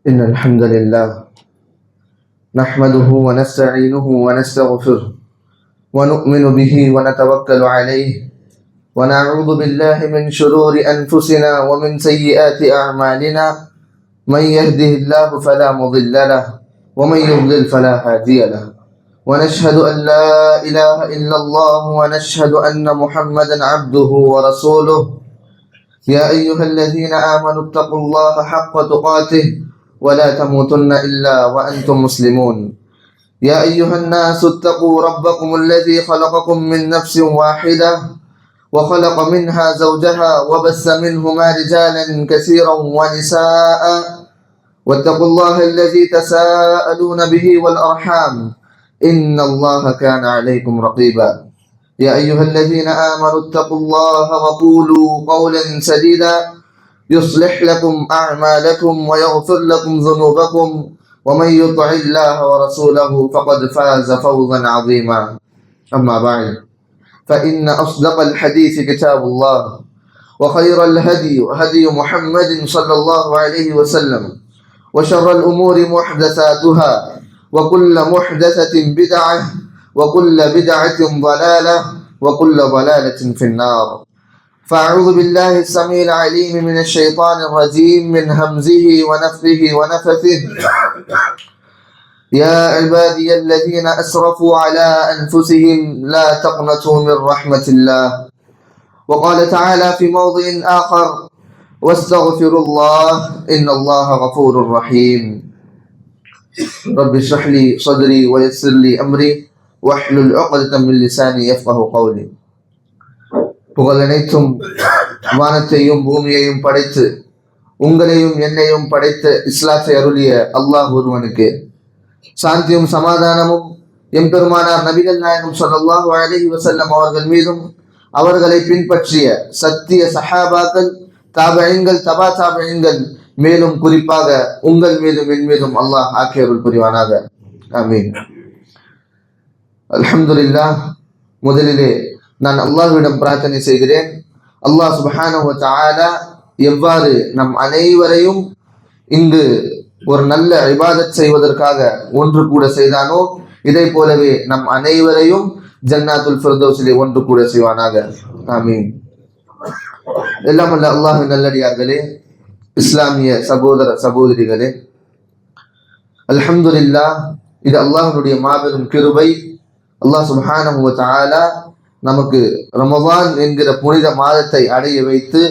إن الحمد لله نحمده ونستعينه ونستغفره ونؤمن به ونتوكل عليه ونعوذ بالله من شرور أنفسنا ومن سيئات أعمالنا. من يهده الله فلا مضل له ومن يضلل فلا هادي له. ونشهد أن لا إله إلا الله ونشهد أن محمدا عبده ورسوله. يا أيها الذين آمنوا اتقوا الله حق تقاته ولا تموتن إلا وأنتم مسلمون. يا أيها الناس اتقوا ربكم الذي خلقكم من نفس واحدة وخلق منها زوجها وبث منهما رجالا كثيرا ونساء واتقوا الله الذي تساءلون به والأرحام إن الله كان عليكم رقيبا. يا أيها الذين آمنوا اتقوا الله وقولوا قولا سديدا يصلح لكم أعمالكم ويغفر لكم ذنوبكم ومن يطع الله ورسوله فقد فاز فوزا عظيما. أما بعد فإن أصدق الحديث كتاب الله وخير الهدي هدي محمد صلى الله عليه وسلم وشر الأمور محدثاتها وكل محدثة بدعة وكل بدعة ضلالة وكل ضلالة في النار. فأعوذ بالله السميع العليم من الشيطان الرجيم من همزه ونفخه ونفثه. يا عبادي الذين أسرفوا على أنفسهم لا تقنطوا من رحمة الله. وقال تعالى في موضع آخر واستغفروا الله إن الله غفور رحيم. رب اشرح لي صدري ويسر لي أمري واحلل عقدة من لساني يفقه قولي. புகழனைத்தும் வானத்தையும் பூமியையும் படைத்து உங்களையும் என்னையும் படைத்த இஸ்லாத்தை அருளிய அல்லாஹ் ஒருவனுக்கு சாந்தியும் சமாதானமும் எம்பெருமானார் நபிகள் நாயகம் ஸல்லல்லாஹு அலைஹி வஸல்லம் அவர்கள் மீதும் அவர்களை பின்பற்றிய சத்திய சஹாபாக்கள் தாபிஈன்கள் தபா தாபிஈன்கள் மேலும் குறிப்பாக உங்கள் மீதும் என் மீதும் அல்லாஹ் ஆக்கியருள் புரிவானாக. ஆமீன். அல்ஹம்துலில்லாஹ். முதலிலே நான் அல்லாஹ்விடம் பிரார்த்தனை செய்கிறேன். அல்லாஹ் சுப்ஹானஹு வ தஆலா எவ்வாறு நம் அனைவரையும் இங்கு ஒரு நல்ல இபாதத் செய்வதற்காக ஒன்று கூட செய்தானோ இதை போலவே நம் அனைவரையும் ஜன்னாத்துல் ஃபிர்தௌஸிலே ஒன்று கூட செய்வானாக. ஆமீன். எல்லாம் அல்ல அல்லாஹ்வின் நல்லடியார்களே, இஸ்லாமிய சகோதர சகோதரிகளே, அல்ஹம்துலில்லாஹ். இது அல்லாஹ்வுடைய மாபெரும் கிருபை. அல்லாஹ் சுப்ஹானஹு வ தஆலா நமக்கு ரமதான் என்கிற புனித மாதத்தை அடைய வைத்து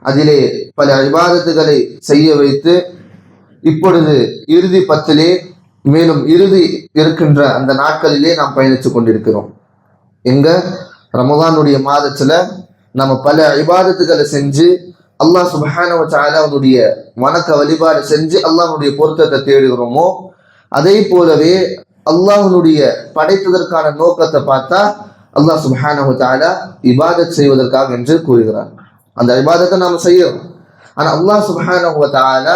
அதிலே பல இபாதத்துகளை செய்ய வைத்து இப்பொழுது இறுதி பத்திலே மேலும் இறுதி இருக்கின்ற அந்த நாட்களிலே நாம் பயணித்து கொண்டிருக்கிறோம். எங்க ரமதானுடைய மாதத்துல நம்ம பல இபாதத்துகளை செஞ்சு அல்லாஹ் சுப்ஹானஹு வ தஆலா அவனுடைய வணக்க வழிபாடு செஞ்சு அல்லாஹ்வுடைய பொருத்தத்தை தேடுகிறோமோ அதே போலவே அல்லாஹ்வுடைய படைத்ததற்கான நோக்கத்தை பார்த்தா அல்லாஹ் சுப்ஹானஹு வ தஆலா இபாதத் செய்வதற்காக என்று கூறுகிறார். அந்த இபாதத்தை நாம் செய்யறோம். ஆனா அல்லாஹ் சுப்ஹானஹு வ தஆலா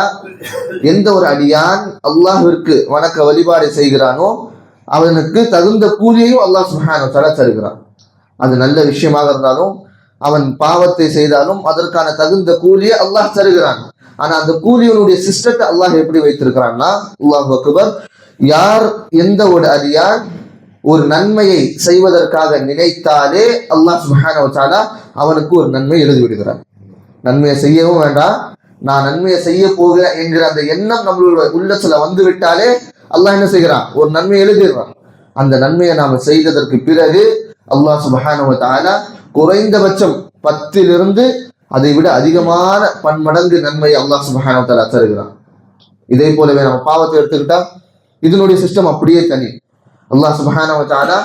எந்த ஒரு அடியான் அல்லாஹ்விற்கு வணக்க வழிபாடு செய்கிறானோ அவனுக்கு தகுந்த கூலியையும் அல்லாஹ் சுப்ஹானஹு வ தஆலா தருகிறான். அது நல்ல விஷயமாக இருந்தாலும் அவன் பாவத்தை செய்தாலும் அதற்கான தகுந்த கூலியை அல்லாஹ் தருகிறான். ஆனா அந்த கூலியனுடைய சிஸ்டத்தை அல்லாஹ் எப்படி வைத்திருக்கிறான்னா, அல்லாஹு அக்பர், யார் எந்த ஒரு அடியான் ஒரு நன்மையை செய்வதற்காக நினைத்தாலே அல்லாஹ் சுப்ஹானஹு வ தஆலா அவனுக்கு ஒரு நன்மை எழுதி விடுகிறான். நன்மையை செய்யவும் வேண்டாம், நான் நன்மையை செய்ய போகிறேன் என்கிற அந்த எண்ணம் நம்மளுடைய உள்ளத்துல வந்து விட்டாலே அல்லாஹ் என்ன செய்கிறான், ஒரு நன்மையை எழுதிடுறான். அந்த நன்மையை நாம செய்ததற்கு பிறகு அல்லாஹ் சுப்ஹானஹு வ தஆலா குறைந்தபட்சம் 10 அதை விட அதிகமான பன்மடங்கு நன்மையை அல்லாஹ் சுப்ஹானஹு வ தஆலா தருகிறான். இதே போலவே நம்ம பாவத்தை எடுத்துக்கிட்டா இதனுடைய சிஸ்டம் அப்படியே தனி. அல்லாஹ் சுப்ஹானஹு வ தஆலா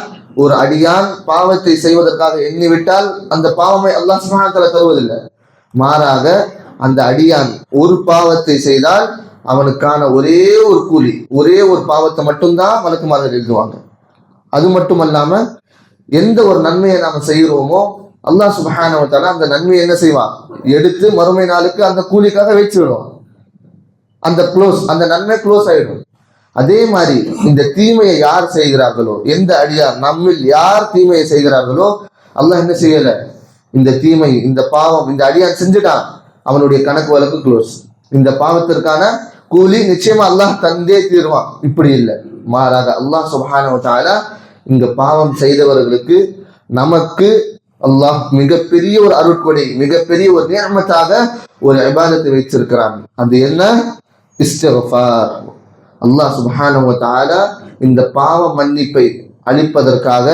ஒரு அடியான் பாவத்தை செய்வதற்காக எண்ணிவிட்டால் அந்த பாவமை அல்லாஹ் சுப்ஹானஹு வ தஆலா தருவதில்லை. மாறாக அந்த அடியான் ஒரு பாவத்தை செய்தால் அவனுக்கான ஒரே ஒரு கூலி, ஒரே ஒரு பாவத்தை மட்டும்தான் மலக்குமார்கள் எழுதுவாங்க. அது மட்டுமல்லாம எந்த ஒரு நன்மையை நாம செய்கிறோமோ அல்லாஹ் சுப்ஹானஹு வ தஆலா அந்த நன்மையை என்ன செய்வான், எடுத்து மறுமை நாளுக்கு அந்த கூலிக்காக வச்சு விடுவான். அந்த க்ளோஸ், அந்த நன்மை க்ளோஸ் ஆயிடும். அதே மாதிரி இந்த தீமையை யார் செய்கிறார்களோ, எந்த அடியார் நம்மில் யார் தீமையை செய்கிறார்களோ அல்லாஹ் என்ன செய்யல, இந்த தீமை, இந்த பாவம் இந்த அடியான் செஞ்சுட்டான், அவனுடைய கணக்கு வழக்கு க்ளோஸ். இந்த பாவத்திற்கான கூலி நிச்சயமா அல்லாஹ் தந்தே தீருவான். இப்படி இல்லை, மாறாக அல்லாஹ் சுப்ஹானஹு வ தஆலா இங்க பாவம் செய்தவர்களுக்கு நமக்கு அல்லாஹ் மிகப்பெரிய ஒரு அருட்கொடை, மிகப்பெரிய ஒரு நிஅமத்தாக ஒரு இபாதத்தை வைத்திருக்கிறான். அது என்ன? இஸ்திக்ஃபார். அல்லாஹ் சுப்ஹானஹு வ தஆலா இந்த பாவ மன்னிப்பை அளிப்பதற்காக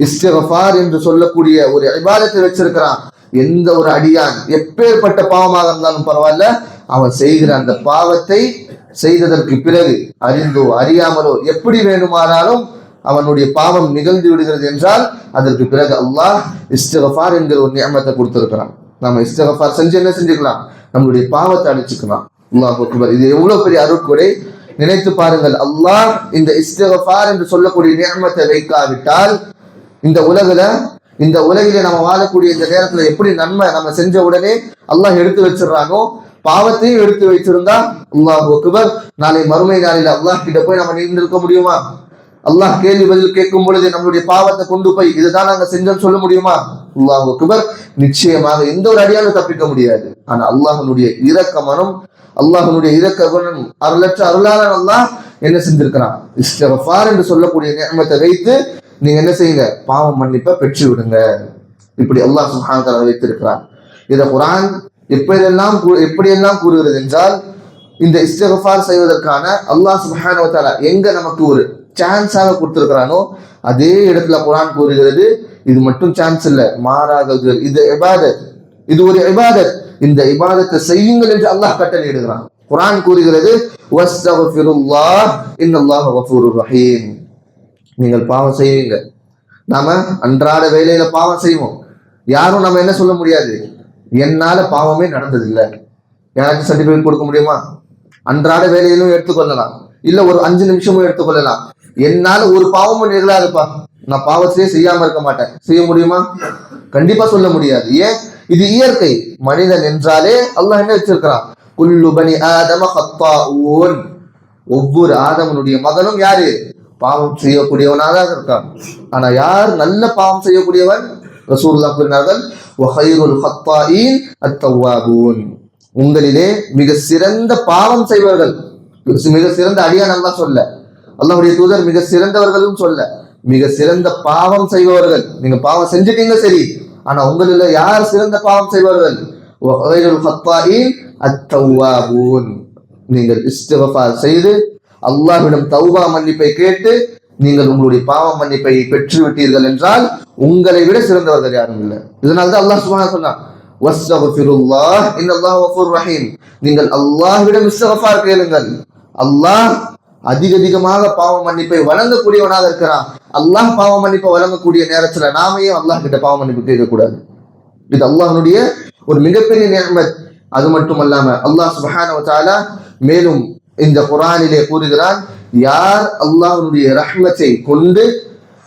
இஸ்திக்ஃபார் என்று சொல்லக்கூடிய ஒரு இபாதத்தை வச்சிருக்கிறான். எந்த ஒரு அடியான் எப்பேற்பட்ட பாவமாக இருந்தாலும் பரவாயில்ல, அவன் செய்கிற அந்த பாவத்தை செய்ததற்கு பிறகு அறிந்தோ அறியாமலோ எப்படி வேண்டுமானாலும் அவனுடைய பாவம் நிகழ்ந்து விடுகிறது என்றால் அதற்கு பிறகு அல்லாஹ் இஸ்திக்ஃபார் என்கிற ஒரு நிஅமத்தை கொடுத்திருக்கிறான். நம்ம இஸ்திக்ஃபார் செஞ்சு என்ன செஞ்சுக்கலாம்? நம்மளுடைய பாவத்தை அழிச்சுக்கலாம். அல்லாஹ் அக்பர். இது எவ்வளவு பெரிய அருட்கொடை நினைத்து பாருங்கள். அல்லாஹ் இந்த இஸ்திக்ஃபார் என்று சொல்லக்கூடிய நிஅமத்தை வைக்காவிட்டால் இந்த உலகிலே நம்ம வாழக்கூடிய இந்த நேரத்துல எப்படி நன்மை நம்ம செஞ்ச உடனே அல்லாஹ் எடுத்து வச்சிடறானோ, பாவத்தையும் எடுத்து வச்சிருந்தா அல்லாஹ் அக்பர், நாளை மறுமை நாளில் அல்லாஹ் கிட்ட போய் நம்ம நின்றிருக்க முடியுமா? அல்லாஹ் கேள்வி பதில் கேட்கும் பொழுது நம்மளுடைய பாவத்தை கொண்டு போய் இதுதான் நாங்க செஞ்சோம்னு சொல்ல முடியுமா? அல்லாஹ் அக்பர். நிச்சயமாக எந்த ஒரு அடியாலும் தப்பிக்க முடியாது. ஆனா அல்லாஹ்வுடைய இரக்க மனம், அல்லாஹ்வுடைய இரக்க குணம், அருளற்ற அருளாளன் அல்லாஹ் என்ன செஞ்சிருக்கிறான்? இஸ்திக்ஃபார் என்று சொல்லக்கூடிய நிஅமத்தை வைத்து நீங்க என்ன செய்யுங்க? பாவம் மன்னிப்பை பெற்று விடுங்க. இப்படி அல்லாஹ் சுப்ஹானஹு வ தஆலா வைத்திருக்கிறான். இதை குர்ஆன் எப்படியெல்லாம் கூறுகிறது என்றால், இந்த இஸ்திக்ஃபார் செய்வதற்கான அல்லாஹ் சுப்ஹானஹு வ தஆலா எங்க நமக்கு ஒரு சான்ஸாக கொடுத்திருக்கிறானோ அதே இடத்துல குர்ஆன் கூறுகிறது, இது மட்டும் சான்ஸ் இல்ல, மாறாக இது இபாதத், இது ஒரு இபாதத், இந்த இபாதத்தை செய்யுங்கள் என்று அல்லாஹ் கட்டளையிடுகிறான். குர்ஆன் கூறுகிறது, வஸ்தக்ஃபிருல்லாஹ் இன்னல்லாஹ கஃபூருர் ரஹீம். நீங்கள் பாவம் செய்வீங்க. நாம அன்றாட வேலையில பாவம் செய்வோம். யாரும் நம்ம என்ன சொல்ல முடியாது, என்னால பாவமே நடந்ததில்லை. யாராச்சும் சர்டிபிகேட் கொடுக்க முடியுமா? அன்றாட வேலையிலும் எடுத்துக்கொள்ளலாம், இல்ல ஒரு 5 நிமிஷமும் எடுத்துக்கொள்ளலாம். என்னால ஒரு பாவமும் நிகழாதுப்பா, நான் பாவத்திலே செய்யாம இருக்க மாட்டேன், செய்ய முடியுமா? கண்டிப்பா சொல்ல முடியாது. ஏன்? இது இயற்கை. மனிதன் என்றாலே அல்லாஹ் என்ன வச்சிருக்கிறான்? குல்லு பனி ஆதம ஹத்தாஊன். ஒவ்வொரு ஆதமனுடைய மகனும் யாரு? பாவம் செய்யக்கூடியவனாக இருக்கான். ஆனா யார் நல்ல பாவம் செய்யக்கூடியவன்? ரசூலுல்லாஹ் கூறினார்கள், வஹைருல் ஹத்தாஈன் அத்தவ்வாபூன். உங்களிலே மிக சிறந்த பாவம் செய்வர்கள், மிக சிறந்த அடியான் அல்லாஹ் சொல்ல, அல்லாஹ்வுடைய தூதர் மிக சிறந்தவர்களும் சொல்ல, மிக சிறந்த பாவம் செய்பவர்கள். நீங்க பாவம் செஞ்சுட்டீங்க சரி, ஆனா உங்களில் யார் சிறந்த பாவம் செய்பவர்கள்? வஹைருல் ஹத்தாஈன் அத்தவ்வாபூன். நீங்கள் இஸ்திக்ஃபார் செய்து அல்லாஹ்விடம் தௌபா மன்னிப்பை கேட்டு நீங்கள் உங்களுடைய பாவ மன்னிப்பை பெற்று விட்டீர்கள் என்றால் உங்களை விட சிறந்தவர்கள் யாரும் இல்லை. இதனால்தான் அல்லாஹ் சுப்ஹானஹு சொன்னான், வஸ்தக்ஃபிருல்லாஹ் இன்னல்லாஹ கஃபூருர் ரஹீம். நீங்கள் அல்லாஹ்விடம் இஸ்திக்ஃபார் கேளுங்கள். அல்லாஹ் அதிகமாக பாவ மன்னிப்பை வழங்கக்கூடியவனாக இருக்கிறான். அல்லாஹ் பாவ மன்னிப்பை வழங்கக்கூடிய நேரத்துல நாமையும் அல்லாஹ் கிட்ட பாவ மன்னிப்பு கேட்கக்கூடாது. இது அல்லாஹ்வுடைய ஒரு மிகப்பெரிய நிஅமத். அது மட்டுமல்லாம அல்லாஹ் சுப்ஹானஹு வ தஆலா மேலும் இந்த குர்ஆனிலே கூறுகிறான், யார் அல்லாஹ்வுடைய ரஹ்மத்தை கொண்டு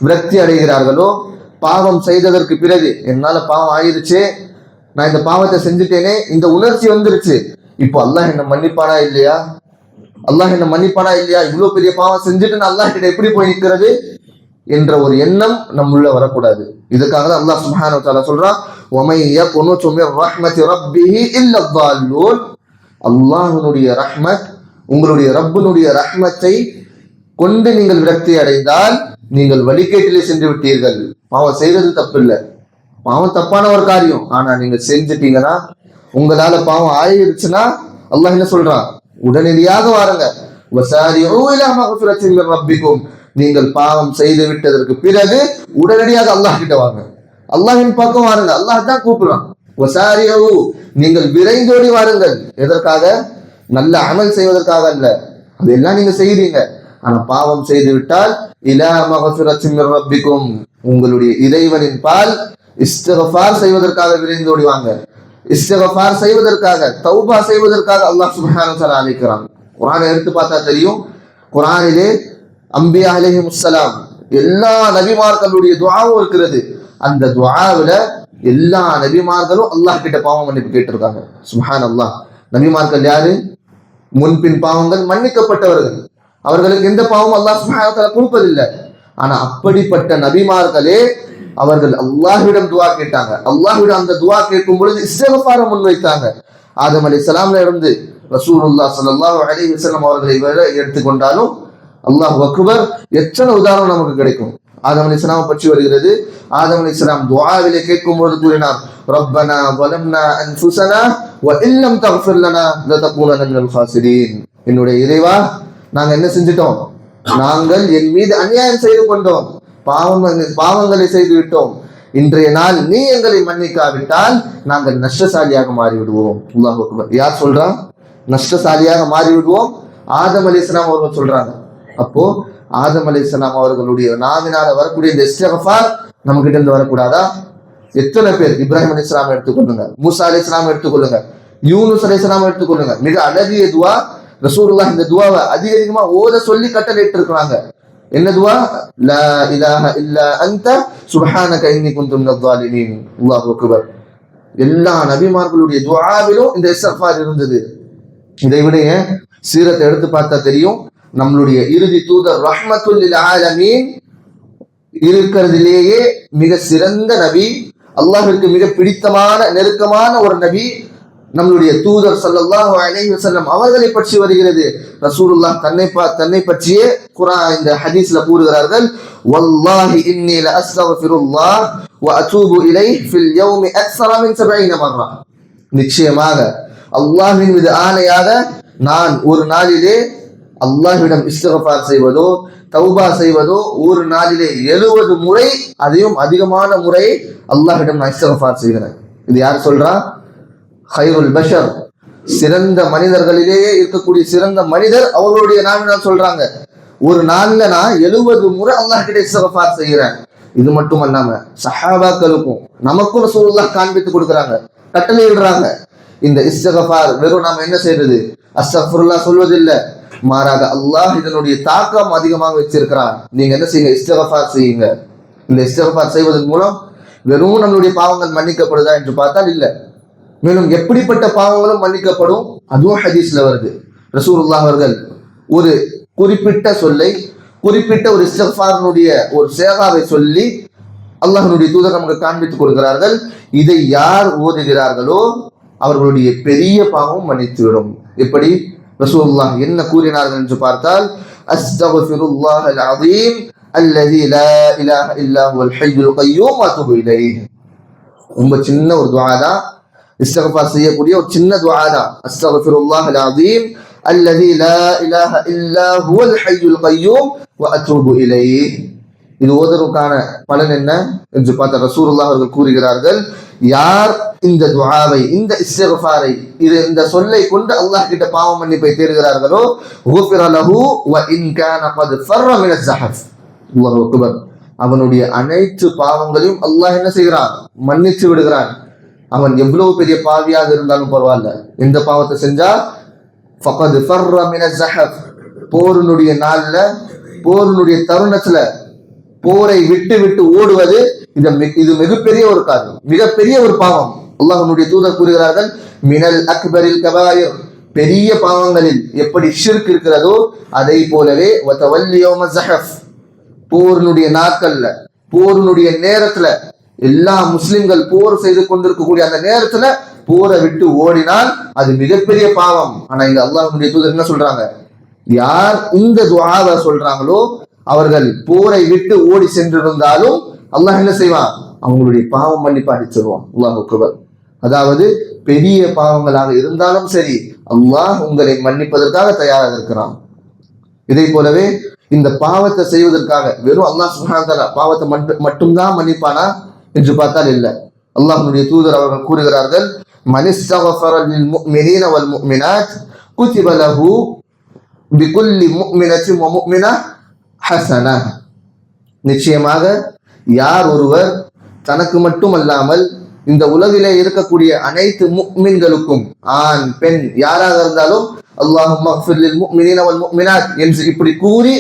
விரக்தி அடைகிறார்களோ, பாவம் செய்ததற்கு பிறகு என்னால பாவம் ஆயிருச்சே, நான் இந்த பாவத்தை செஞ்சுட்டேனே, இந்த உணர்ச்சி வந்துருச்சு, இப்போ அல்லாஹ் என்ன மன்னிப்பானா இல்லையா, அல்லாஹ் என்ன மன்னிப்பானா இல்லையா, இவ்வளவு பெரிய பாவம் செஞ்சுட்டு நான் அல்லாஹ் கிட்ட எப்படி போய் நிற்கிறது என்ற ஒரு எண்ணம் நம்முள்ள வரக்கூடாது. இதுக்காக தான் அல்லாஹ் சுப்ஹானஹு வ தஆலா சொல்றான், வமை யக்னுது மிர் ரஹ்மத்தி ரப்பிஹி இல்ல ضالூன். அல்லாஹ்வுடைய ரஹ்மத், உங்களுடைய ரப்பினுடைய ரஹ்மத்தை கொண்டு நீங்கள் விரக்தி அடைந்தால் நீங்கள் வழிகேட்டிலே சென்று விட்டீர்கள். பாவம் செய்யறது தப்பு இல்லை, பாவம் தப்பான ஒரு காரியம், ஆனா நீங்க செஞ்சுட்டீங்கன்னா, உங்களால பாவம் ஆயிருச்சுன்னா அல்லாஹ் என்ன சொல்றான்? உடனடியாக வாருங்க. வஸாரிஊ இலா மக்ஃபிரத்தின் மின் ரப்பிக்கும். நீங்கள் பாவம் செய்து விட்டதற்கு பிறகு உடனடியாக அல்லாஹ் கிட்ட வாங்க, அல்லாஹ்வின் பக்கம் வாருங்க. அல்லாஹ் தான் கூப்பிடுறான். வஸாரிஊ, நீங்கள் விரைந்தோடி வாருங்கள். எதற்காக? நல்ல அமல் செய்வதற்காக அல்ல, அதெல்லாம் நீங்க செய்றீங்க. ஆனா பாவம் செய்து விட்டால் இலா மக்ஃபிரத்தின் மின் ரப்பிக்கும், உங்களுடைய இறைவனின் பால் இஸ்திக்ஃபார் செய்வதற்காக விரைந்தோடி வாங்க. இஸ்திக்ஃபார் செய்வதற்காக, தௌபா செய்வதற்காக அல்லாஹ் சுப்ஹானஹு வ தஆலா அழைக்கிறான். குர்ஆனை எடுத்து பார்த்தா தெரியும், குர்ஆனிலே அம்பியா அலைஹிமுஸ்ஸலாம் எல்லா நபிமார்களுடைய துஆவும் இருக்கிறது. அந்த துஆவுல எல்லா நபிமார்களும் அல்லாஹ் கிட்ட பாவம் மன்னிப்பு கேட்டிருக்காங்க. சுப்ஹானல்லாஹ். நபிமார்கள் யாரு? முன்பின் பாவங்கள் மன்னிக்கப்பட்டவர்கள். அவர்களுக்கு எந்த பாவமும் அல்லாஹ் சுப்ஹானஹு வ தஆலா கொடுப்பதில்லை. ஆனா அப்படிப்பட்ட நபிமார்களே அவர்கள் அல்லாஹ்விடம் துஆ கேட்டாங்க. அல்லாஹ்விடம் அந்த துஆ கேட்கும் பொழுது இஸ்திக்ஃபாரை முன்வைத்தாங்க. ஆதம் அலைஹிஸ்ஸலாம்ல இருந்து ரசூலுல்லாஹ் ஸல்லல்லாஹு அலைஹி வஸல்லம் அவர்களை எடுத்துக்கொண்டாலும் அல்லாஹ் அக்பர், எத்தனை உதாரணம் நமக்கு கிடைக்கும். ஆதம் அலைஹிஸ்ஸலாம் பற்றி வருகிறது. ஆதம் அலைஹிஸ்ஸலாம் துஆவிலே கேட்கும்போது கூறினார், ரப்பனா ظلمنا انفسنا وان لم تغفر لنا لتكونن من الخاسرين. என்னுடைய இறைவா, நாங்க என்ன செஞ்சிட்டோம்? நாங்கள் என் மீது அநியாயம் செய்து கொண்டோம், பாவங்களை செய்து விட்டோம். இன்றைய நாள் நீ எங்களை மன்னிக்காவிட்டால் நாங்கள் நஷ்டசாலியாக மாறிவிடுவோம். அல்லாஹ் அக்பர். யார் சொல்றா? நஷ்டசாலியாக மாறிவிடுவோம். ஆதம் அலைஹிஸ்ஸலாம் அவர்கள் சொல்றாங்க. அப்போ ஆதம் அலைஹிஸ்ஸலாம் அவர்களுடைய நாவினால வரக்கூடிய இந்த இஸ்திக்ஃபார் நம்ம கிட்ட இருந்து வரக்கூடாதா? எத்தனை பேர், இப்ராஹிம் அலைஹிஸ்ஸலாம் எடுத்துக்கொள்ளுங்க, மூசா அலைஹிஸ்ஸலாம் எடுத்துக்கொள்ளுங்க, யூனுஸ் அலைஹிஸ்ஸலாம் எடுத்துக்கொள்ளுங்க, மிக அழகிய துவா. ரசூலுல்லாஹ் இந்த துவாவை அதிகமா ஓத சொல்லி கட்டளையிட்டு இருக்கிறாங்க. என்ன துவா? லா இலாஹ இல்லா அன்த சுப்ஹானக இன்னி குன்து மினல் ஸாலிமீன். அல்லாஹு அக்பர். எல்லா நபிமார்களுடைய துஆவிலும் இந்த இஸ்திக்ஃபார் இருந்தது. இதை விட சீரத்தை எடுத்து பார்த்தா தெரியும், நம்மளுடைய இறுதி தூதர் ரஹ்மத்துல் லில் ஆலமீன் இருக்கிறதிலேயே மிக சிறந்த நபி, அல்லாஹ்விற்கு மிக பிடித்தமான நெருக்கமான ஒரு நபி நம்மளுடைய தூதர் ஸல்லல்லாஹு அலைஹி வஸல்லம் அவர்களை பற்றி வருகிறது. ரசூலுல்லாஹ் தன்னை பற்றியே குர்ஆன் இந்த ஹதீஸ்ல கூறுகிறார்கள், வல்லாஹி இன்னி லஅஸ்தக்ஃபிருல்லாஹ் வ அதூபு இலைஹி ஃபில் யௌமி அக்ஸர மின் 70 மர்ரா. நிச்சயமாக அல்லாஹ்வின் மீது ஆணையாக நான் ஒரு நாளிலே அல்லாஹ்விடம் இஸ்திக்ஃபார் செய்வதோ தௌபா செய்வதோ ஒரு நாளிலே 70 முறை, அதையும் அதிகமான முறை அல்லாஹ்விடம் நான் இஸ்திக்ஃபார் செய்கிறேன். இது யார் சொல்றா? ஹைருல் பஷர், சிறந்த மனிதர்களிலேயே இருக்கக்கூடிய சிறந்த மனிதர் அவர்களுடைய நாவினால் சொல்றாங்க, ஒரு நாள்ல நான் 70 முறை அல்லாஹ் கிட்ட இஸ்திக்ஃபார் செய்கிறேன். இது மட்டும் அல்லாம சஹாபாக்களுக்கும் நமக்கும் ரசூலுல்லாஹ் காண்பித்து கொடுக்குறாங்க, கட்டளை இடுறாங்க. இந்த இஸ்திக்ஃபார் வெறும் நாம என்ன செய்யறது, அஸ்தக்ஃபிருல்லாஹ் சொல்வதில்லை, மாறாக அல்லாஹ் இதனுடைய தாக்கம் அதிகமாக வச்சிருக்கிறான். நீங்க என்ன செய்யுங்க? இஸ்திக்ஃபார் செய்யுங்க. இந்த இஸ்திக்ஃபார் செய்வதன் மூலம் வெறும் நம்மளுடைய பாவங்கள் மன்னிக்கப்படுதா என்று பார்த்தால் இல்லை, மேலும் எப்படிப்பட்ட பாவங்களும் மன்னிக்கப்படும். அதுவும் ஹதீஸ்ல வருது. ரசூலுல்லாஹ் அவர்கள் ஒரு குறிப்பிட்ட சொல்லை, குறிப்பிட்ட ஒரு இஸ்திக்ஃபாரினுடைய ஒரு சேகாவை சொல்லி அல்லாஹ்வுடைய தூதர் நமக்கு காண்பித்துக் கொடுக்கிறார்கள். இதை யார் ஓதுகிறார்களோ அவர்களுடைய பெரிய பாவம் மன்னித்துவிடும். எப்படி? ரசூலுல்லாஹ் என்ன கூறினார்கள் என்று பார்த்தால், அஸ்தக்ஃபிருல்லாஹல் அஸீம் அல்லதி லா இலாஹ இல்லா ஹுவல் ஹய்யுல் கய்யூம் வ அத்தூபு இலைஹி. ரொம்ப சின்ன ஒரு துஆ தான், இஸ்திக்ஃபார் செய்யக்கூடிய ஒரு சின்ன துஆ தான். அஸ்தக்ஃபிருல்லாஹல் அஸீம் அல்லதி லா இலாஹ இல்லா ஹுவல் ஹய்யுல் கய்யூம் வ அத்தூபு இலைஹி. இது ஓதுவதற்கான பலன் என்ன என்று பார்த்த ரசூலுல்லாஹ் அவர்கள் கூறுகிறார்கள், யார் இந்த துஆவை, இந்த இஸ்திக்ஃபாரை, இந்த சொல்லை கொண்டு அல்லாஹ் கிட்ட பாவ மன்னிப்பை தேடுகிறார்களோ, குஃபிர லஹு வ இன் கான கத் ஃபர்ர மின ஸஹஃப். அல்லாஹு அக்பர். அவனுடைய அனைத்து பாவங்களையும் அல்லாஹ் என்ன செய்கிறான்? மன்னிச்சு விடுகிறான். அவன் எவ்வளவு பெரிய பாவியாக இருந்தாலும் பரவாயில்ல, இந்த பாவத்தை செஞ்சா ஃபகத் ஃபர்ர மின ஸஹஃப், போரினுடைய நாள்ல, போரினுடைய தருணத்துல போரை விட்டு விட்டு ஓடுவது, இது மிகப்பெரிய ஒரு காரணம், மிகப்பெரிய ஒரு பாவம். அல்லாஹ்வுடைய தூதர் கூறுகிறார்கள், மினல் அக்பரில் கபாயிர், பெரிய பாவங்களில் எப்படி ஷிர்க் இருக்கிறதோ அதை போலவே வதவல்லி யௌம ஸஹஃப், போரினுடைய நாட்கள்ல, போரினுடைய நேரத்துல, எல்லா முஸ்லிம்கள் போர் செய்து கொண்டிருக்கக்கூடிய அந்த நேரத்துல போரை விட்டு ஓடினால் அது மிகப்பெரிய பாவம். ஆனா இங்க அல்லாஹ்வுடைய தூதர் என்ன சொல்றாங்க? யார் இந்த துஆவை சொல்றாங்களோ அவர்கள் போரை விட்டு ஓடி சென்றிருந்தாலும் அல்லாஹ் என்ன செய்வான்? அவங்களுடைய பாவம் மன்னிப்பு அளிச்சிருவான். அல்லாஹ் அக்பர். அதாவது பெரிய பாவங்களாக இருந்தாலும் சரி, அல்லாஹ் உங்களை மன்னிப்பதற்காக தயாராக இருக்கிறான். இதை போலவே இந்த பாவத்தை செய்வதற்காக வெறும் அல்லாஹ் சுப்ஹானஹு வ தஆலா பாவத்தை மட்டும்தான் மன்னிப்பானா என்று பார்த்தால் இல்லை. அல்லாஹ்வுடைய தூதர் அவர்கள் கூறுகிறார்கள், மனிஸ்தக்ஃபர லில் முஃமினீன வல் முஃமினாத் குதிப லஹு பிகுல்லி முஃமினத்தின் வ முஃமினா ஹஸனா. நிச்சயமாக யார் ஒருவர் தனக்கு மட்டுமல்லாமல் இந்த உலகிலே இருக்கக்கூடிய அனைத்து முஃமின்களுக்கும், ஆண் பெண் யாராக இருந்தாலும், அல்லாஹும்ம ஃபிர் லில் முஃமினீன வல் முஃமினாத் என்று இப்படி கூறி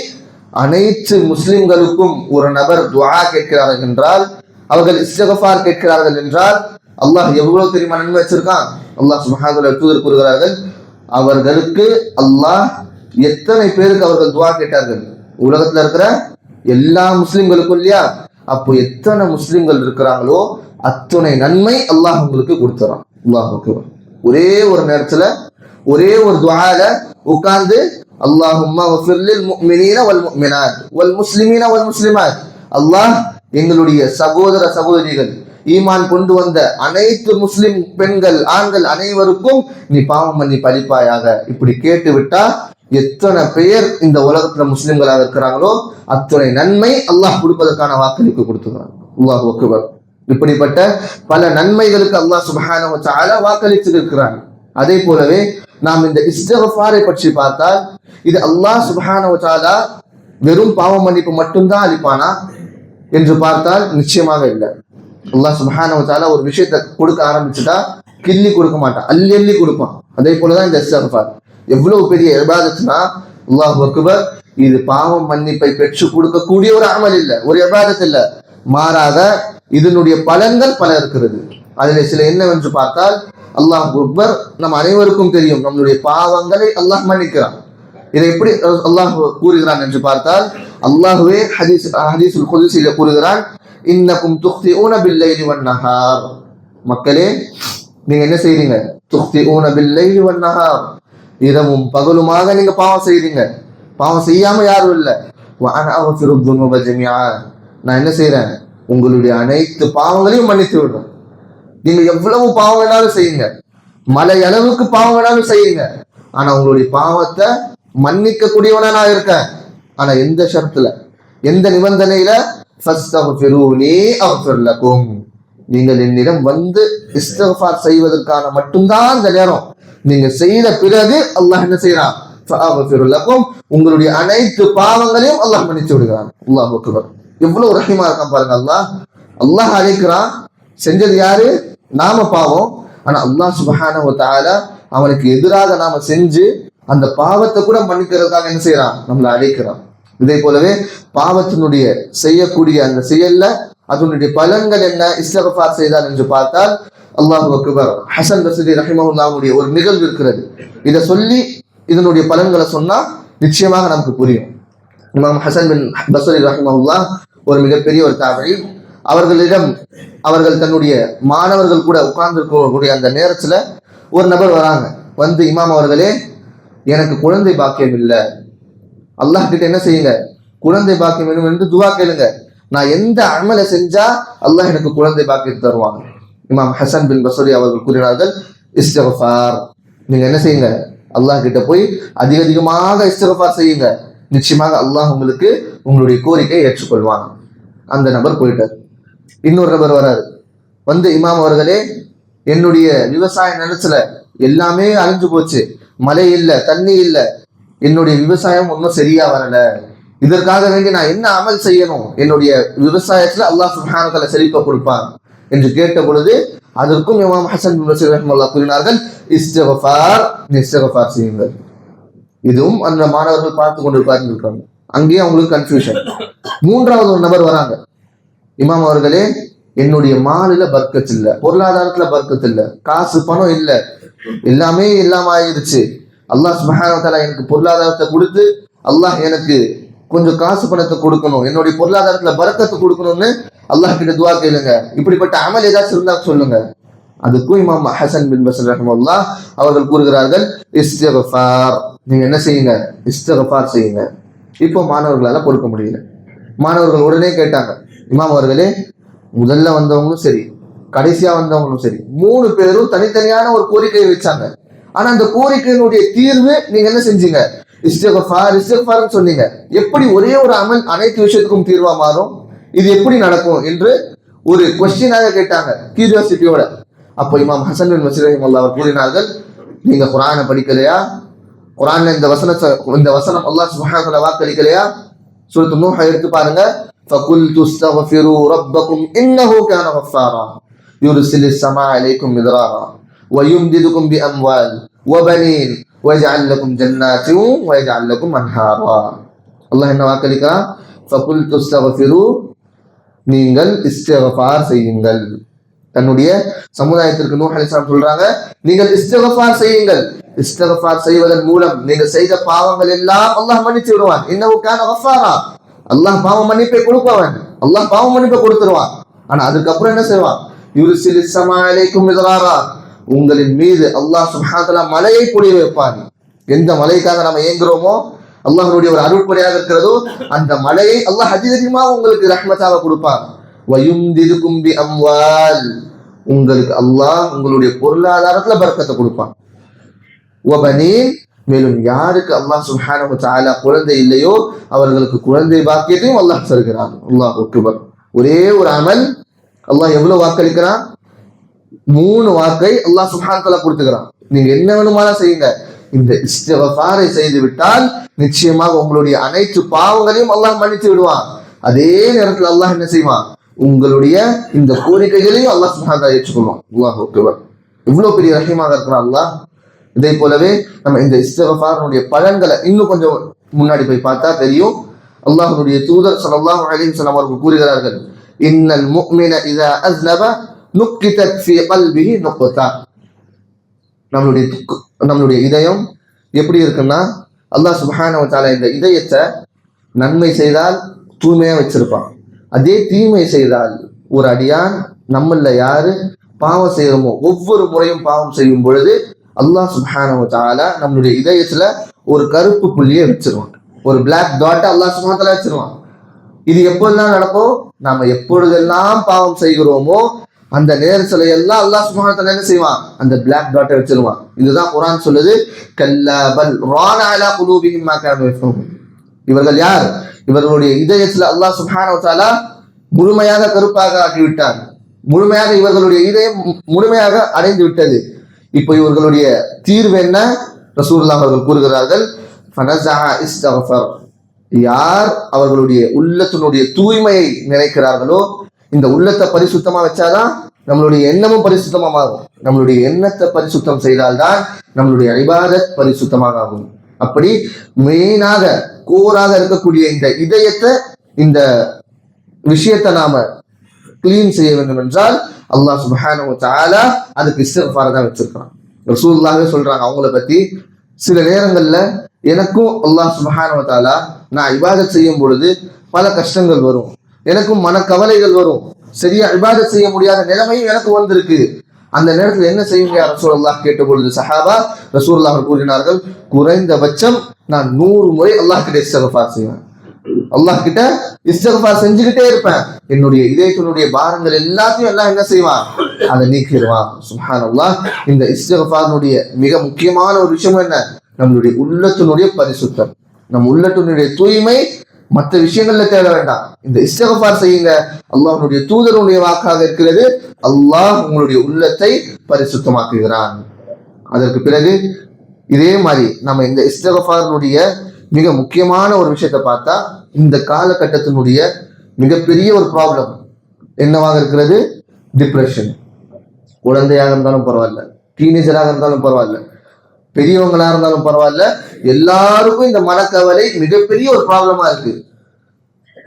அனைத்து முஸ்லிம்களுக்கும் ஒரு நபர் துஆ கேட்கிறார்கள் என்றால், அவர்கள் இஸ்திக்ஃபார் கேட்கிறார்கள் என்றால், அல்லாஹ் எவ்வளவு தெரியுமா நன்மை வச்சிருக்கான்? அல்லாஹ் சுப்ஹானஹு வ தஆலா தூதர் கூறுகிறார்கள், அவர்களுக்கு அல்லாஹ் எத்தனை பேருக்கு அவர்கள் துஆ கேட்டார்கள்? உலகத்துல இருக்கிற எல்லா முஸ்லிம்களுக்கும் இல்லையா? அப்போ எத்தனை முஸ்லிம்கள் இருக்கிறாங்களோ அத்தனை நன்மை அல்லாஹ் உங்களுக்கு கொடுத்துறான். அல்லாஹ் ஒரே ஒரு நேரத்துல ஒரே ஒரு துஆல உட்கார்ந்து அல்லாஹும்ம வஃபிர்லில் முஃமினீன வல் முஃமினாத் வல் முஸ்லிமீன வல் முஸ்லிமாத், அல்லாஹ் எங்களுடைய சகோதர சகோதரிகள் ஈமான் கொண்டு வந்த அனைத்து முஸ்லிம் பெண்கள் ஆண்கள் அனைவருக்கும் நீ பாவம் பண்ணி பழிப்பாயாக. இப்படி கேட்டு விட்டா எத்தனை பேர் இந்த உலகத்துல முஸ்லிம்களாக இருக்கிறாங்களோ அத்தனை நன்மை அல்லாஹ் கொடுப்பதற்கான வாக்களிப்பு கொடுத்துக்கிறான். அல்லாஹ் அக்பர். இப்படிப்பட்ட பல நன்மைகளுக்கு அல்லாஹ் சுப்ஹானஹு வ தஆலா வாக்களித்து இருக்கிறான். அதே போலவே நாம் இந்த இஸ்திக்ஃபாரை பற்றி பார்த்தால், இது அல்லாஹ் சுப்ஹானஹு வ தஆலா வெறும் பாவ மன்னிப்பு மட்டும்தான் அளிப்பானா என்று பார்த்தால் நிச்சயமாக இல்லை. அல்லாஹ் சுப்ஹானஹு வ தஆலா ஒரு விஷயத்தை கொடுக்க ஆரம்பிச்சுட்டா கிள்ளி கொடுக்க மாட்டான், அள்ளி அள்ளி கொடுப்பான். அதே போலதான் இந்த இஸ்திக்ஃபார். எவ்வளவு பெரிய இபாதத்னா, அல்லாஹ் அக்பர், இது பாவம் மன்னிப்பை பெற்று கொடுக்கக்கூடிய ஒரு அமல் இல்லை, ஒரு இபாதத் இல்லை. மாறாக இதனுடைய பலன்கள் பல இருக்கிறது. அதில் சில என்னவென்று பார்த்தால், அல்லாஹ் அக்பர், நம் அனைவருக்கும் தெரியும் நம்மளுடைய பாவங்களை அல்லாஹ் மன்னிக்கிறான். இதை எப்படி அல்லாஹ் கூறுகிறான் என்று பார்த்தால், அல்லாஹ்வே ஹதீஸுல் குத்ஸில கூறுகிறான், இன்னக்கும் துக்திஊன பில்லைலி வன்னஹார், மக்களே நீங்க என்ன செய்றீங்க, துக்திஊன பில்லைலி வன்னஹார், இரவும் பகலுமாக நீங்க பாவம் செய்றீங்க. பாவம் செய்யாம யாரும் இல்லை. வஅன அக்ஃபிரு துனூப ஜமீஆ, நான் என்ன செய்றேன், உங்களுடைய அனைத்து பாவங்களையும் மன்னித்து விடுறேன். நீங்க எவ்வளவு பாவம் வேணாலும் செய்யுங்க, மலை அளவுக்கு பாவம் வேணாலும் செய்யுங்க, ஆனா உங்களுடைய பாவத்தை மன்னிக்க கூடியவனா நான் இருக்கேன். ஆனா எந்த ஷர்த்துல, எந்த நிபந்தனையில, ஃபஸ்தக்ஃபிரூனி அக்ஃபிர் லகும், நீங்கள் என்னிடம் வந்து இஸ்திக்ஃபார் செய்வதற்கான மட்டும்தான் இந்த நேரம். நீங்க செய்த பிறகு அல்லாஹ் என்ன செய்யறான், ஃபஅக்ஃபிர் லகும், உங்களுடைய அனைத்து பாவங்களையும் அல்லாஹ் மன்னிச்சு விடுகிறான். அல்லாஹ் அக்பர். எவ்வளவு ரஹீமா இருக்கான் பாருங்க. அல்லாஹ் அழைக்கிறான். செஞ்சது யாரு, நாம பாவம். ஆனா அல்லாஹ் சுப்ஹானஹு வ தஆலா அவனுக்கு எதிராக நாம செஞ்சு அந்த பாவத்தை கூட மன்னிக்கிறதுக்காக என்ன செய்யறான், நம்மளை அழைக்கிறான். இதே போலவே பாவத்தினுடைய செய்யக்கூடிய அந்த செயல்ல அதனுடைய பலன்கள் என்ன, இஸ்திக்ஃபார் செய்தால் என்று பார்த்தால், அல்லாஹு அக்பர், ஹசன் பஸ்ரி ரஹிமஹுல்லாஹுடைய ஒரு நிகழ்வு இருக்கிறது. இதை சொல்லி இதனுடைய பலன்களை சொன்னா நிச்சயமாக நமக்கு புரியும். இமாம் ஹசன் பின் பஸ்ரி ரஹிமஹுல்லாஹ் ஒரு மிகப்பெரிய ஒரு தாபி. அவர்களிடம் அவர்கள் தன்னுடைய மாணவர்கள் கூட உட்கார்ந்து இருக்கக்கூடிய அந்த நேரத்துல ஒரு நபர் வராங்க. வந்து, இமாம் அவர்களே, எனக்கு குழந்தை பாக்கியம் இல்லை, அல்லாஹ் கிட்ட என்ன செய்யுங்க, குழந்தை பாக்கியம் வேணும் என்று துவா கேளுங்க, நான் எந்த அமலை செஞ்சா அல்லாஹ் எனக்கு குழந்தை பாக்கியம் தருவாங்க. இமாம் ஹசன் பின் பஸ்ரி அவர்கள் கூறினார்கள், இஸ்திக்ஃபார், நீங்க என்ன செய்யுங்க, அல்லாஹ் கிட்ட போய் அதிகமாக இஸ்திக்ஃபார் செய்யுங்க, நிச்சயமாக அல்லாஹ் உங்களுக்கு உங்களுடைய கோரிக்கையை ஏற்றுக்கொள்வாங்க. அந்த நபர் போயிட்டார். இன்னொரு நபர் வராரு. வந்து, இமாம் அவர்களே, என்னுடைய விவசாய நிலத்துல எல்லாமே அழிஞ்சு போச்சு, மழை இல்லை, தண்ணி இல்லை, என்னுடைய விவசாயம் ஒன்றும் சரியா வரல, இதற்காக வேண்டி நான் என்ன அமல் செய்யணும், என்னுடைய விவசாயத்துல அல்லாஹ் சுப்ஹானஹு வ தஆலா செழிப்பை கொடுப்பான் என்று கேட்ட பொழுது அதற்கும் இமாம் ஹசன் பின் பஸ்ரி ரஹ்மத்துல்லாஹ் கூறினார்கள், இஸ்திக்ஃபார் செய்யுங்கள். இதுவும் அந்த மாணவர்கள் பார்த்து கொண்டிருப்பாங்க. அங்கேயும் அவங்களுக்கு கன்ஃபியூஷன். மூன்றாவது ஒரு நபர் வராங்க. இமாம் அவர்களே, என்னுடைய மாலில பர்க்கத் இல்லை, பொருளாதாரத்துல பர்க்கத் இல்லை, காசு பணம் இல்லை, எல்லாமே இல்லாம ஆயிடுச்சு, அல்லாஹ் சுப்ஹானஹு வ தஆலா எனக்கு பொருளாதாரத்தை கொடுத்து அல்லாஹ் எனக்கு கொஞ்சம் காசு பணத்தை கொடுக்கணும், என்னுடைய பொருளாதாரத்துல பரக்கத்தை கொடுக்கணும்னு அல்லாஹ் கிட்ட துவா கேளுங்க. இப்படிப்பட்ட அமல் ஏதாச்சும் இருந்தா சொல்லுங்க. அதுக்கும் இமாம் ஹசன் பின் பஸ்ரி ரஹ்மத்துல்லாஹ் அவர்கள் கூறுகிறார்கள், இஸ்திக்ஃபார், நீங்க என்ன செய்யுங்க, இஸ்திக்ஃபார் செய்யுங்க. இப்போ மாணவர்களால பொறுக்க முடியல. மாணவர்கள் உடனே கேட்டாங்க, இமாம் அவர்களே, முதல்ல வந்தவங்களும் சரி, கடைசியா வந்தவங்களும் சரி, 3 பேரும் தனித்தனியான ஒரு கோரிக்கையை வச்சாங்க. ஆனா அந்த கோரிக்கையினுடைய தீர்வு நீங்க என்ன செஞ்சீங்க, இஸ்திக்ஃபார் சொன்னீங்க. எப்படி ஒரே ஒரு அமல் அனைத்து விஷயத்துக்கும் தீர்வா மாறும், இது எப்படி நடக்கும் என்று ஒரு கொஸ்டினாக கேட்டாங்க, கியூரியாசிட்டியோட. அப்போ இமாம் ஹசன் பின் பஸ்ரி ரஹிமஹுல்லாஹ் அவர் கூறினார்கள், நீங்க குர்ஆனை படிக்கலையா, குர்ஆன்ல இந்த வசனம் அல்லாஹ் சுப்ஹானஹு வ தஆலா வாக்களிக்கலையா? சூரத்து நூஹ் எடுத்து பாருங்க. فَقُلْتُ اسْتَغْفِرُوا رَبَّكُمْ إِنَّهُ كَانَ غَفَّارًا يُرْسِلِ السَّمَاءَ عَلَيْكُمْ مِدْرَارًا وَيُمْدِدْكُمْ بِأَمْوَالٍ وَبَنِينَ وَيَجْعَلْ لَكُمْ جَنَّاتٍ وَيَجْعَلْ لَكُمْ أَنْهَارًا. அல்லாஹ் என்ன வாக்களிக்கிறான், فَقُلْتُ اسْتَغْفِرُوا, நீங்கள் இஸ்திக்ஃபார் செய்யுங்கள். தன்னுடைய சமுதாயத்திற்கு நூஹ் அலைஹிஸ்ஸலாம் சொல்றாங்க, நீங்கள் இஸ்திக்ஃபார் செய்யுங்கள். இஸ்திக்ஃபார் செய்வதன் மூலம் நீங்கள் செய்த பாவங்கள் எல்லாம் அல்லாஹ் மன்னிச்சு விடுவான். இன்னஹு கான கஃபாரா, அல்லாஹ் பாவ மன்னிப்பை கொடுப்பவன், அல்லாஹ் பாவ மன்னிப்பை கொடுத்துருவான். ஆனா அதுக்கப்புறம் என்ன செய்வான், யுர்சிலிஸ் ஸமா அலைக்கும் மித்ராரா, உங்களின் மீது அல்லாஹ் சுப்ஹானஹு வ தஆலா மலையை பொழிய வைப்பான். எந்த மலைக்காக நம்ம ஏங்குறோமோ, அல்லாஹ்வுடைய ஒரு அருட்படையாக இருக்கிறதோ, அந்த மலையை அல்லாஹ் அதிகமாக உங்களுக்கு ரஹ்மத்தாக கொடுப்பான். வயும்திதுகும் பி அம்வால், உங்களுக்கு அல்லாஹ் உங்களுடைய பொருளாதாரத்துல பரக்கத்தை கொடுப்பான். வபனீன், மேலும் யாருக்கு அல்லாஹ் சுப்ஹானஹு வ தஆலா குழந்தை இல்லையோ அவர்களுக்கு குழந்தை பாக்கியத்தையும் அல்லாஹ் தருகிறான். அல்லாஹ் அக்பர். ஒரே ஒரு அமல் அல்லாஹ் எவ்வளவு வாக்களிக்கிறான்? 3 வாக்கை அல்லாஹ் சுப்ஹானஹு வ தஆலா கொடுத்துக்கிறான். நீங்க என்ன வேணுமானா செய்யுங்க, இந்த இஸ்திக்ஃபாரை செய்து விட்டால் நிச்சயமாக உங்களுடைய அனைத்து பாவங்களையும் அல்லாஹ் மன்னித்து விடுவான். அதே நேரத்தில் அல்லாஹ் என்ன செய்வான்? உங்களுடைய இந்த கோரிக்கைகளையும் அல்லாஹ் சுப்ஹானஹு வ தஆலா ஏற்றுக்கொள்வான். அல்லாஹ் அக்பர். இவ்வளவு பெரிய ரஹீமாக இருக்கிறான் அல்லாஹ். இதே போலவே நம்ம இந்த இஸ்திக்ஃபாருடைய பலன்களை இன்னும் கொஞ்சம் முன்னாடி போய் பார்த்தா தெரியும். அல்லாஹ்வுடைய தூதர் ஸல்லல்லாஹு அலைஹி வஸல்லம் அவர்கள் கூறுகிறார்கள், இன்னல் முஃமின இதா அஸ்னப நுக்கிதத் ஃபீ கல்பிஹி நுக்தா. நம்மளுடைய இதயம் எப்படி இருக்குன்னா, அல்லாஹ் சுப்ஹானஹு வ தஆலா இந்த இதயத்தை நன்மை செய்தால் தூய்மையா வச்சிருப்பான். அதே தீமை செய்தால், ஒரு அடியான் நம்மள யாரு பாவம் செய்யறோமோ ஒவ்வொரு முறையும் பாவம் செய்யும் பொழுது அல்லாஹ் சுப்ஹானஹு வ தஆலா நம்மளுடைய இதயத்துல ஒரு கருப்பு புள்ளியை வச்சிருவான். ஒரு பிளாக் டாட் அல்லாஹ் சுப்ஹானஹு வ தஆலா வச்சிருவான். இது எப்பொழுதெல்லாம் நடக்கும்? நாம எப்பொழுதெல்லாம் பாவம் செய்கிறோமோ அந்த நேரத்துல எல்லாம் அல்லாஹ் சுப்ஹானஹு வ தஆலா என்ன செய்வான்? அந்த பிளாக் டாட்டை வச்சிருவான். இதுதான் குர்ஆன் சொல்லுது, கல்லா பல் ரான அலா குலூபிஹிம் மா கானூ யஃப்கஹூன். இவர்கள் யார்? இவர்களுடைய இதயத்துல அல்லாஹ் சுப்ஹானஹு வ தஆலா முழுமையாக கருப்பாக ஆக்கிவிட்டார். முழுமையாக இவர்களுடைய இதயம் முழுமையாக அடைந்து விட்டது. இப்போ இவர்களுடைய தீர்வு என்ன? ரசூலுல்லாஹ் அவர்கள் கூறுகிறார்கள், ஃபனஸஅ இஸ்தக்ஃபர். யார் அவர்களுடைய உள்ளத்தினுடைய தூய்மையை நினைக்கிறார்களோ, இந்த உள்ளத்தை பரிசுத்தமா வச்சாதான் நம்மளுடைய எண்ணமும் பரிசுத்தமா மாறும். நம்மளுடைய எண்ணத்தை பரிசுத்தம் செய்தால்தான் நம்மளுடைய இபாதத் பரிசுத்தமாக ஆகும். அப்படி மெயினாக கோராக இருக்கக்கூடிய இந்த இதயத்தை, இந்த விஷயத்தை நாம கிளீன் செய்ய வேண்டும் என்றால் அல்லாஹ் சுப்ஹானஹு வ தஆலா அதுக்கு இஸ்திக்ஃபார் தான் வச்சிருக்கான். ரசூலுல்லாஹே சொல்றாங்க அவங்கள பத்தி, சில நேரங்கள்ல எனக்கும் அல்லாஹ் சுப்ஹானஹு வ தஆலா நான் இபாதத் செய்யும் பொழுது பல கஷ்டங்கள் வரும், எனக்கும் மனக்கவலைகள் வரும், சரியா இபாதத் செய்ய முடியாத நிலைமையும் எனக்கு வந்திருக்கு. அந்த நேரத்தில் என்ன செய்யுங்க ரசூலுல்லாஹ் கேட்ட பொழுது சஹாபா ரசூலுல்லாஹ் கூறினார்கள், குறைந்தபட்சம் நான் 100 முறை அல்லாஹ் கிட்ட இஸ்திக்ஃபார் செய்வேன். அல்லாஹ் கிட்ட இஸ்திக்ஃபார் செஞ்சுக்கிட்டே இருப்பேன். என்னுடைய இதயத்தினுடைய பாரங்கள் எல்லாத்தையும் எல்லாம் என்ன செய்வான்? அதை நீக்கிடுவான். சுப்ஹானல்லாஹ். இந்த இஸ்திக்ஃபாருடைய மிக முக்கியமான ஒரு விஷயம் என்ன? நம்மளுடைய உள்ளத்தினுடைய பரிசுத்தம், நம் உள்ளத்தினுடைய தூய்மை. மற்ற விஷயங்கள்ல தேட வேண்டாம், இந்த இஸ்திக்ஃபார் செய்யுங்க. அல்லாஹ்வுடைய தூதருடைய வாக்காக இருக்கிறது, அல்லாஹ் உங்களுடைய உள்ளத்தை பரிசுத்தமாக்குகிறான். அதற்கு பிறகு இதே மாதிரி நம்ம இந்த இஸ்திக்ஃபாருடைய மிக முக்கியமான ஒரு விஷயத்தை பார்த்தா, இந்த காலகட்டத்தினுடைய மிகப்பெரிய ஒரு ப்ராப்ளம் என்னவாக இருக்கிறது? டிப்ரெஷன். குழந்தையாக இருந்தாலும் பரவாயில்ல, டீனேஜராக இருந்தாலும் பரவாயில்ல, பெரியவங்களா இருந்தாலும் பரவாயில்ல, எல்லாருக்கும் இந்த மனக்கவலை மிகப்பெரிய ஒரு ப்ராப்ளமா இருக்கு.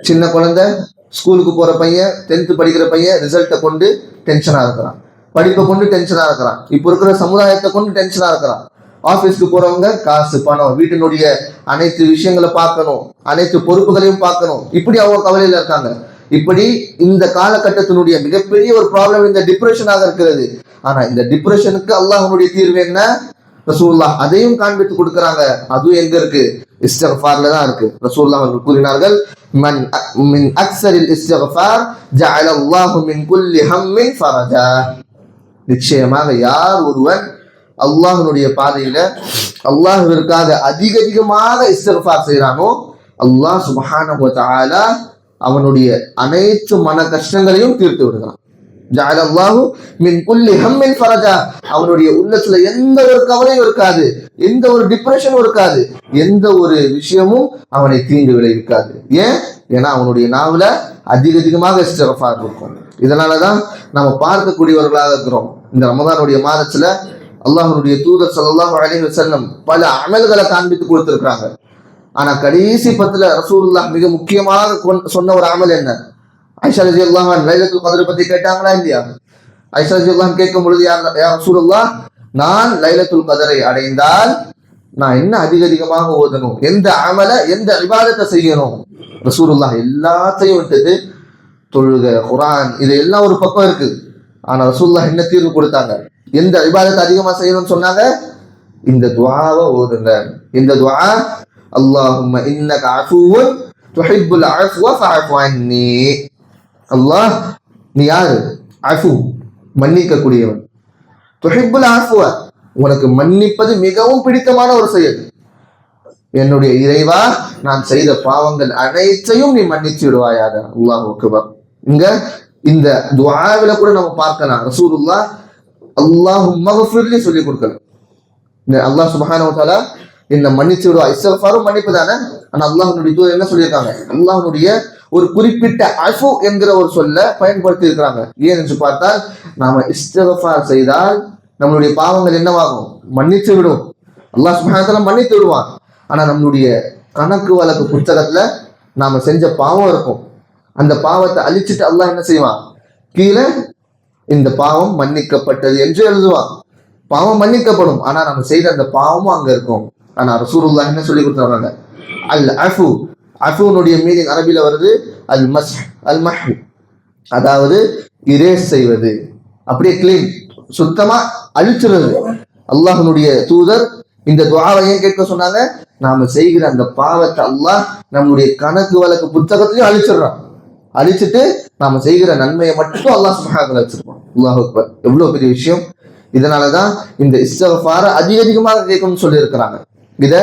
சின்ன குழந்தை, ஸ்கூலுக்கு போற பையன், 10th படிக்கிற பையன் ரிசல்ட்டை கொண்டு டென்ஷனா இருக்கிறான், படிப்பை கொண்டு டென்ஷனா இருக்கிறான், இப்போ இருக்கிற சமுதாயத்தை கொண்டு டென்ஷனா இருக்கிறான். ஆபீஸ்க்கு போறவங்க காசு பணம் வீட்டினுடைய அனைத்து விஷயங்களை பார்க்கணும், அனைத்து பொறுப்புகளையும் பார்க்கணும், இப்படி அவங்க கவலையில இருக்காங்க. இப்படி இந்த காலகட்டத்தினுடைய மிகப்பெரிய ஒரு ப்ராப்ளம் இந்த டிப்ரெஷனாக இருக்கிறது. ஆனா இந்த டிப்ரெஷனுக்கு அல்லாஹ்வுடைய தீர்வு என்ன? ரசூலுல்லாஹ் அதையும் காண்பித்து கொடுக்கிறாங்க. அதுவும் எங்க இருக்கு? இஸ்திக்ஃபார்ல தான் இருக்கு. ரசூலுல்லாஹ் அவர்கள் கூறினார்கள், மன் மின் அக்ஸரில் இஸ்திக்ஃபார் ஜஅல அல்லாஹு மின் குல்லி ஹம்மின் ஃபரஜா. நிச்சயமாக யார் ஒருவன் அல்லாஹ்வுடைய பாதையில அல்லாஹ்விற்காக அதிகமாக இஸ்திக்ஃபார் செய்றானோ, அல்லாஹ் சுப்ஹானஹு வ தஆலா அவனுடைய அனைத்து மன கஷ்டங்களையும் தீர்த்து விடுகிறான். ஜஅல அல்லாஹு மின் குல்லி ஹம்மின் ஃபரஜா. அவனுடைய உள்ளத்துல எந்த ஒரு கவலையும் இருக்காது, எந்த ஒரு டிப்ரெஷனும் இருக்காது, எந்த ஒரு விஷயமும் அவனை தீங்கு விளைவிக்காது. ஏன்னா அவனுடைய நாவுல அதிகமாக இஸ்திக்ஃபார் இருக்கும். இதனாலதான் நம்ம பார்க்கக்கூடியவர்களாக இருக்கிறோம். இந்த ரமதானுடைய மாதத்துல அல்லாஹ்வுடைய தூதர் ஸல்லல்லாஹு அலைஹி வஸல்லம் பல அமல்களை காண்பித்து கொடுத்திருக்கிறாங்க. ஆனா கடைசி 10ல ரசூலுல்லாஹ் மிக முக்கியமாக சொன்ன ஒரு அமல் என்ன? ஆயிஷா ரலியல்லாஹு அன்ஹா லைலத்துல் கத்ர் பத்தி கேட்டாங்களா இல்லையா? ஆயிஷா ரலியல்லாஹு அன்ஹா கேட்கும் பொழுது, யா ரசூலுல்லாஹ், நான் லைலத்துல் கத்ரை அடைந்தால் நான் என்ன அதிகமாக ஓதணும், எந்த அமல எந்த இபாதத்தை செய்யணும்? ரசூலுல்லாஹ் எல்லாத்தையும் விட்டது தொழுக குர்ஆன் இதெல்லாம் ஒரு பக்கம் இருக்கு. ஆனா ரசூலுல்லாஹ் என்ன தீர்வு கொடுத்தாங்க? எந்த இபாதத்தை அதிகமா செய்யணும்னு சொன்னாங்க? இந்த துஆவை ஓதுங்க. இந்த துஆ, அல்லாஹும்ம இன்னக அஃபுவுன் துஹிப்புல் அஃப்வ ஃபஅஃபு அன்னி. அல்லாஹ், நீ யாரு? அஃபு, மன்னிக்க கூடியவன். துஹிப்புல் அஃப்வ, உனக்கு மன்னிப்பது மிகவும் பிடித்தமான ஒரு செயல். என்னுடைய இறைவா, நான் செய்த பாவங்கள் அனைத்தையும் நீ மன்னிச்சு விடுவாயாக. அல்லாஹு அக்பர். இங்க இந்த துஆவில கூட நம்ம பார்க்கலாம், ரசூலுல்லாஹ் அல்லாஹும்ம ஃபிர்லி சொல்லி கொடுக்கல. அல்லாஹ் சுப்ஹானஹு வ தஆலா என்ன மன்னிச்சு விடுவா. இஸ்திக்ஃபாரும் மன்னிப்பு தானே. ஆனா அல்லாஹ்வுடைய தூதர் என்ன சொல்லியிருக்காங்க? அல்லாஹ்வுடைய ஒரு குறிப்பிட்ட அஃபு என்கிற ஒரு சொல்ல பயன்படுத்தி இருக்கிறாங்க. ஏன் என்று பார்த்தால், நாம இஸ்திக்ஃபார் செய்தால் நம்மளுடைய பாவங்கள் என்னவாகும்? மன்னித்து விடும். அல்லாஹ் சுப்ஹானஹு வ தஆலா மன்னித்து விடுவான். ஆனா நம்மளுடைய கணக்கு வழக்கு புத்தகத்துல நாம செஞ்ச பாவம் இருக்கும். அந்த பாவத்தை அழிச்சிட்டு அல்லாஹ் என்ன செய்வான்? கீழே இந்த பாவம் மன்னிக்கப்பட்டது என்று எழுதுவான். பாவம் மன்னிக்கப்படும், ஆனா நம்ம செய்த அந்த பாவமும் அங்க இருக்கும். ஆனா ரசூலுல்லாஹ் என்ன சொல்லி கொடுத்துறாங்க? அல் அஃபு. அஃபுனுடைய மீனிங் அரபில வருது அல் மஸ்ஹ், அல் மஹ், அதாவது இரேஸ் செய்வது, அப்படியே கிளீன், சுத்தமா அழிச்சிருது. அல்லாஹ்வுடைய தூதர் இந்த துஆவை ஏன் கேட்க சொன்னாங்க? நாம செய்கிற அந்த பாவத்தை அல்லாஹ் நம்முடைய கணக்கு வழக்கு புத்தகத்திலையும் அழிச்சிடறான். அழிச்சிட்டு நாம செய்கிற நன்மையை மட்டும் அல்லாஹ் சுப்ஹானஹு வ தஆலா வச்சிருப்பான். அல்லாஹ் அக்பர். எவ்வளவு பெரிய விஷயம். இதனாலதான் இந்த இஸ்திக்ஃபார அதிகமாக கேட்கணும்னு சொல்லி இருக்கிறாங்க. இத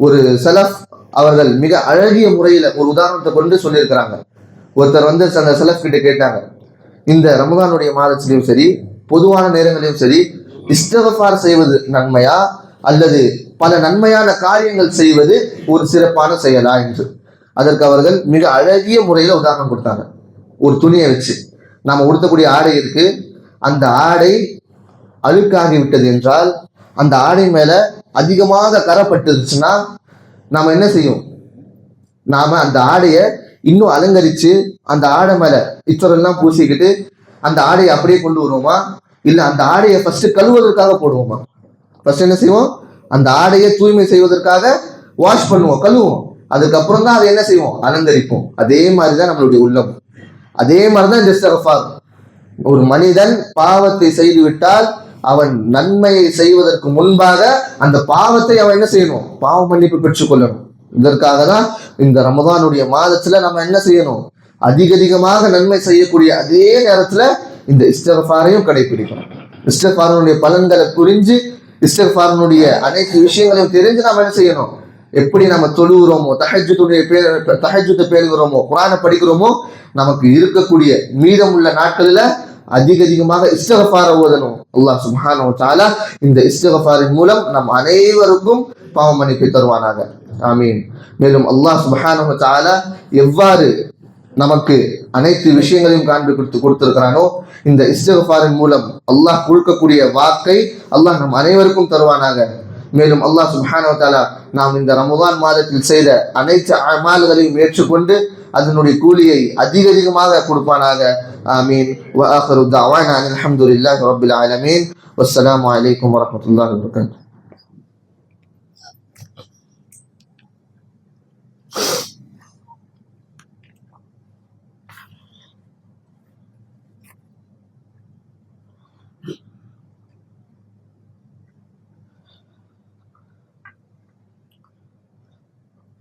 ஒரு சலஃப் அவர்கள் மிக அழகிய முறையில ஒரு உதாரணத்தை கொண்டு சொல்லியிருக்கிறாங்க. ஒருத்தர் வந்து அந்த சலஃப் கிட்ட கேட்டாங்க, இந்த ரமதானுடைய மாதத்திலையும் சரி, பொதுவான நேரங்களிலும் சரி, இஸ்திக்ஃபார் செய்வது நன்மையா அல்லது பல நன்மையான காரியங்கள் செய்வது ஒரு சிறப்பான செயலா என்று. அதற்கு அவர்கள் மிக அழகிய முறையில உதாரணம் கொடுத்தாங்க. ஒரு துணியை வச்சு, நாம உடுத்தக்கூடிய ஆடை இருக்கு, அந்த ஆடை அழுக்காகி விட்டது என்றால், அந்த ஆடை மேல அதிகமாக கரப்பட்டுருச்சுன்னா நாம என்ன செய்யும்? நாம அந்த ஆடையை இன்னும் அலங்கரிச்சு அந்த ஆடை மேல இத்தரெல்லாம் பூசிக்கிட்டு அந்த ஆடையை அப்படியே கொண்டு வருவோமா, இல்ல அந்த ஆடையை ஃபர்ஸ்ட் கழுவுவதற்காக போடுவோமா? ஃபர்ஸ்ட் என்ன செய்வோம்? அந்த ஆடையை தூய்மை செய்வதற்காக வாஷ் பண்ணுவோம், கழுவுவோம். அதுக்கப்புறம் தான் அதை என்ன செய்வோம்? அலங்கரிப்போம். அதே மாதிரிதான் நம்மளுடைய உள்ளம். அதே மாதிரிதான் இந்த இஸ்திக்ஃபார். ஒரு மனிதன் பாவத்தை செய்து விட்டால் அவன் நன்மையை செய்வதற்கு முன்பாக அந்த பாவத்தை அவன் என்ன செய்யணும்? பாவ மன்னிப்பு பெற்றுக் கொள்ளணும். இதற்காக தான் இந்த ரமதானுடைய மாதத்துல நம்ம என்ன செய்யணும்? அதிகமாக நன்மை செய்யக்கூடிய அதே நேரத்துல இந்த இஸ்திக்ஃபாரையும் கடைபிடிக்கணும். இஸ்திக்ஃபாரினுடைய பலன்களை புரிஞ்சு, இஸ்திக்ஃபாரினுடைய அனைத்து விஷயங்களையும் தெரிஞ்சு நாம என்ன செய்யணும்? எப்படி நம்ம தொழுகிறோமோ, தஹஜ்ஜுத் பேணுகிறோமோ, குர்ஆனை படிக்கிறோமோ, நமக்கு இருக்கக்கூடிய மீதமுள்ள நாட்களில் அதிகமாக இஸ்திக்ஃபாரை ஓதணும். அல்லாஹ் சுப்ஹானஹு வ தஆலா இந்த இஸ்திக்ஃபாரின் மூலம் நம் அனைவருக்கும் பாவ மன்னிப்பை தருவானாக. ஆமீன். மேலும் அல்லாஹ் சுப்ஹானஹு வ தஆலா எவ்வாறு நமக்கு அனைத்து விஷயங்களையும் காண்பி கொடுத்திருக்கிறானோ, இந்த இஸ்திக்ஃபாரின் மூலம் அல்லாஹ் கொடுக்கக்கூடிய வாக்கை அல்லாஹ் நம் அனைவருக்கும் தருவானாக. மேலும் அல்லாஹ் சுப்ஹானஹு வ தஆலா நாம் இந்த ரமதான் மாதத்தில் செய்த அனைத்து அமால்களையும் ஏற்றுக்கொண்டு அதனுடைய கூலியை அதிகமாக கொடுப்பானாக. ஆமீன். வ ஆகிரு தஅவானா அல்ஹம்துலில்லாஹி ரப்பில் ஆலமீன். வஸ்ஸலாமு அலைக்கும் வரஹ்மத்துல்லாஹி வபரகாத்துஹு.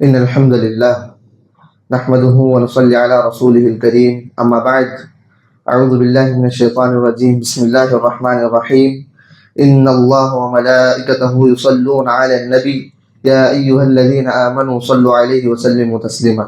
إن الحمد لله نحمده ونصلي على رسوله الكريم. أما بعد، أعوذ بالله من الشيطان الرجيم. بسم الله الرحمن الرحيم. إن الله وملائكته يصلون على النبي يا أيها الذين آمنوا صلوا عليه وسلموا تسليما.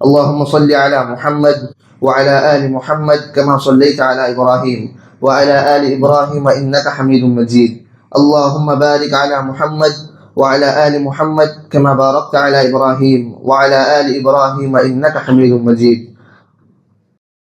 اللهم صل على محمد وعلى آل محمد كما صليت على إبراهيم وعلى آل إبراهيم إنك حميد مجيد. اللهم بارك على محمد وعلى آل محمد كما باركت على إبراهيم وعلى آل إبراهيم إنك حميد مجيد.